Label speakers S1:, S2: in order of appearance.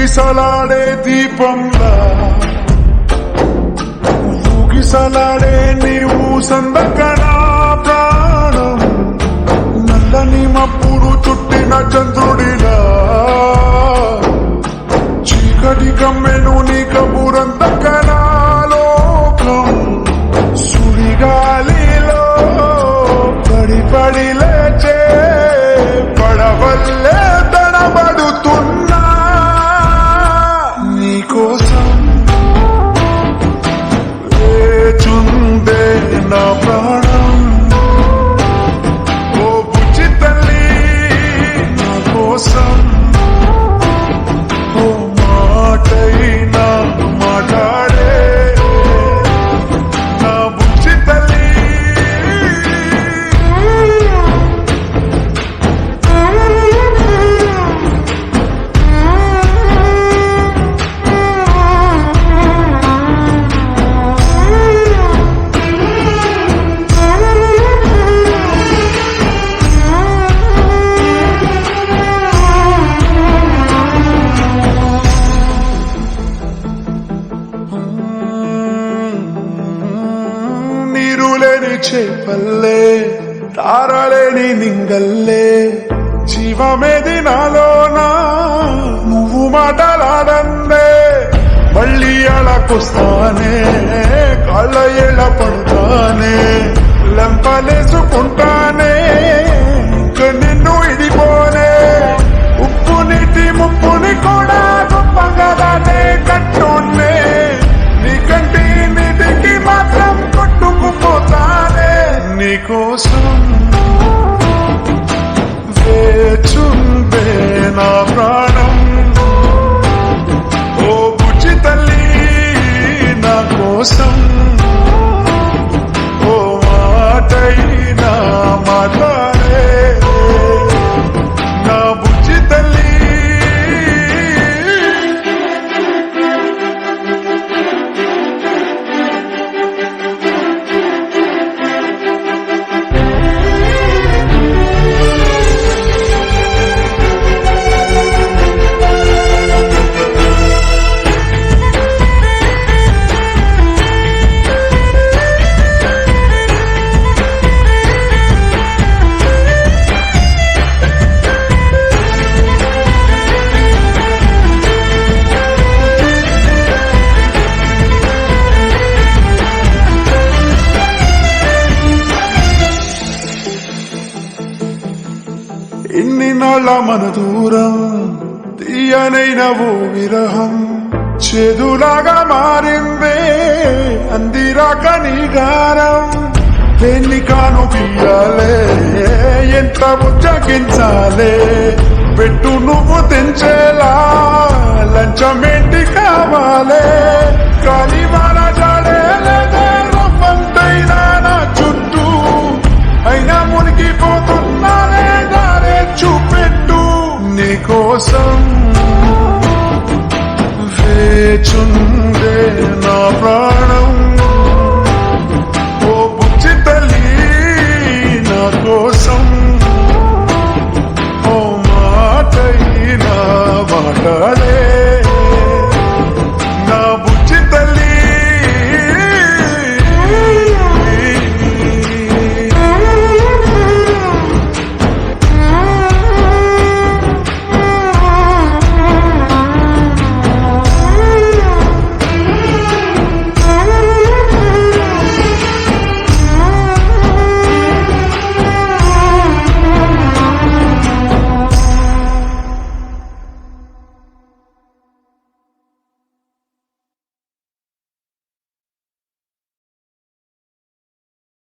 S1: ఊగిసలాడే దీపంలా ఊగిసలాడే నీవు సందకనా ప్రాణం నల్లని మప్పులు చుట్టిన చంద్రుడిలా చీకటి కమ్మెను నీ కబురంత కనాలోకం సుడిగాలిలో పడి పడి లేచే పడవల్లే తడబడుతున్నా నీకోసం వేచుందే నా ప్రాణం ఓ బుజ్జి తల్లి నా కోసం ఓ మాటైనా మాట్లాడే నా బుజ్జి తల్లి నీరులేని చేపల్లే తారలేని నింగల్లే జీవమేది నాలోనా నువ్వు మాటలాడందే మళ్ళీ అళకొస్తానే కాళ్ళ ఎళ్ళ పడతానే లంపలేసుకుంటానే ఇంక నిన్ను ఇడిపోనే ఉప్పు నీటి ముప్పుని కూడా గొప్పగా దానే కట్టునే నీకంటి నీటికి మాత్రం కొట్టుకుపోతానే నీకోసం వేచుందే నా ప్రాణం ఓ బుజ్జి తల్లి నా కోసం ఓ మాటైనా మాట్లాడే నా బుజ్జి తల్లి ఇన్ని నాళ్ళ మన దూరం తీయనైన ఓ విరహం చేదులాగా మారిందే అందిరాక నీగారం దేన్ని కాను బియ్యాలే ఎంత బుజ్జగించాలే పెట్టు నువ్వు తెంచేలా లంచమేంటి కావాలే కాలివారా